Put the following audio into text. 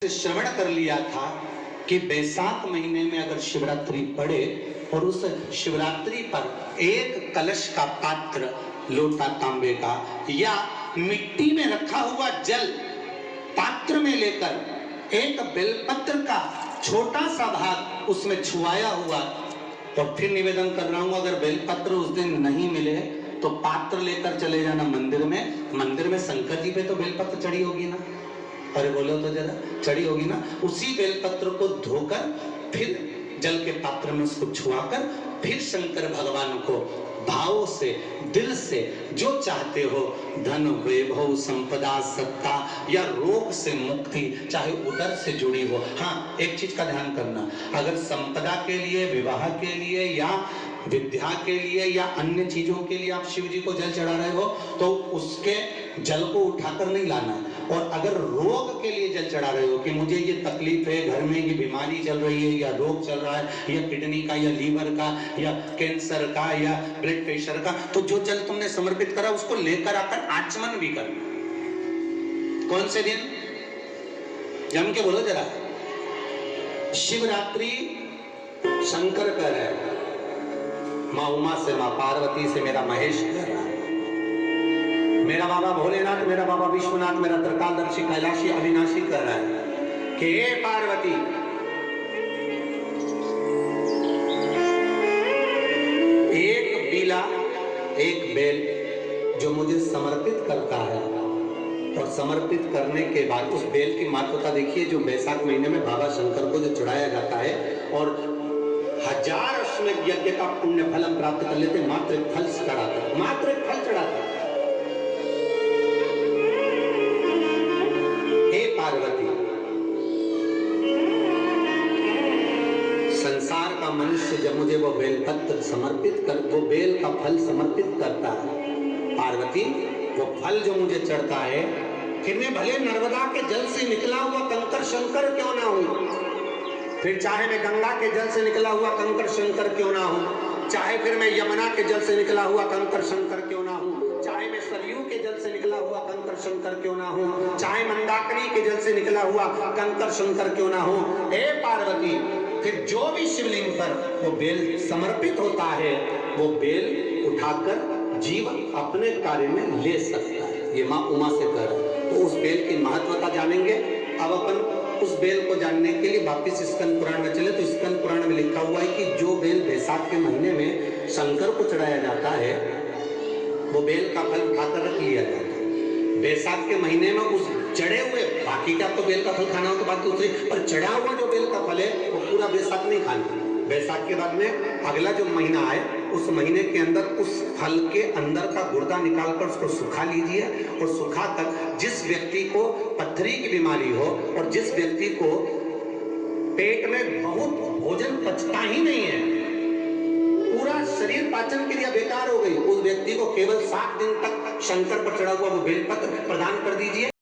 श्रवण कर लिया था कि बैसाख महीने में अगर शिवरात्रि पड़े और उस शिवरात्रि पर एक कलश का पात्र, लोटा तांबे का या मिट्टी में रखा हुआ जल पात्र में लेकर एक बेलपत्र का छोटा सा भाग उसमें छुआया हुआ, और फिर निवेदन कर रहा हूं अगर बेलपत्र उस दिन नहीं मिले तो पात्र लेकर चले जाना मंदिर में। मंदिर में शंकर जी पे तो बेलपत्र चढ़ी होगी ना, अरे बोलो तो जरा, चढ़ी होगी ना। उसी बेलपत्र को धोकर फिर जल के पात्र में उसको छुआकर फिर शंकर भगवान को भाव से, दिल से जो चाहते हो, धन वैभव संपदा सत्ता या रोग से मुक्ति, चाहे उदर से जुड़ी हो। हाँ, एक चीज का ध्यान करना, अगर संपदा के लिए, विवाह के लिए या विद्या के लिए या अन्य चीजों के लिए आप शिव जी को जल चढ़ा रहे हो तो उसके जल को उठाकर नहीं लाना। और अगर रोग के लिए जल चढ़ा रहे हो कि मुझे ये तकलीफ है, घर में ये बीमारी चल रही है या रोग चल रहा है या किडनी का या लीवर का या कैंसर का या ब्लड प्रेशर का, तो जो जल तुमने समर्पित करा उसको लेकर आकर आचमन भी करना। कौन से दिन? जम के बोलो जरा। शिवरात्रि शंकर कह रहा है, माँ उमा से, माँ पार्वती से मेरा महेश कह रहा है, मेरा बाबा भोलेनाथ, मेरा बाबा विश्वनाथ, मेरा त्रिकालदर्शी कैलाशी अविनाशी कह रहा है कि हे पार्वती, एक बीला, एक बेल जो मुझे समर्पित करता है, और समर्पित करने के बाद उस बेल की महत्वता देखिए, जो बैसाख महीने में बाबा शंकर को जो चढ़ाया जाता है और 1000 अश्वमेध यज्ञ का पुण्य फल हम प्राप्त कर लेते, मात्र एक फल चढ़ाता, मात्र एक फल चढ़ाता। हे पार्वती, संसार का मनुष्य जब मुझे वो बेलपत्र समर्पित कर, वो बेल का फल समर्पित करता है, पार्वती वो फल जो मुझे चढ़ता है, फिर मैं भले नर्मदा के जल से निकला हुआ कंकर शंकर क्यों ना हूं, फिर चाहे मैं गंगा के जल से निकला हुआ कंकर शंकर क्यों ना हूं, चाहे फिर मैं यमुना के जल से निकला हुआ कंकर शंकर क्यों ना हूं, चाहे मैं सरयू के जल से निकला हुआ कंकर शंकर क्यों ना हूं, चाहे मंदाकिनी के जल से निकला हुआ कंकर शंकर क्यों ना हूं, हे पार्वती, फिर जो भी शिवलिंग पर वो बेल समर्पित होता है वो बेल उठाकर जीव अपने कार्य में ले सकता है। ये माँ उमा से कह रहा है। तो उस बेल की महत्वता जानेंगे। अब अपन उस बेल को जानने के लिए वापिस स्कंद पुराण में चले तो स्कंद पुराण में लिखा हुआ है कि जो बेल बैसाख के महीने में शंकर को चढ़ाया जाता है वो बेल का फल उठाकर रख लिया जाता है। बैसाख के महीने में उस चढ़े हुए, बाकी का तो बेल का फल खाना हो तो बात दूसरी, पर चढ़ा हुआ जो बेल का फल है वो पूरा बैसाख नहीं खाना। बैसाख के बाद में अगला जो महीना आए उस महीने के अंदर उस फल के अंदर का गुर्दा निकालकर उसको सुखा लीजिए, और सुखाकर जिस व्यक्ति को पथरी की बीमारी हो और जिस व्यक्ति को पेट में बहुत भोजन पचता ही नहीं है, पूरा शरीर पाचन क्रिया बेकार हो गई, उस व्यक्ति को केवल 7 दिन तक शंकर पर चढ़ा हुआ वो बेलपत्र प्रदान कर दीजिए।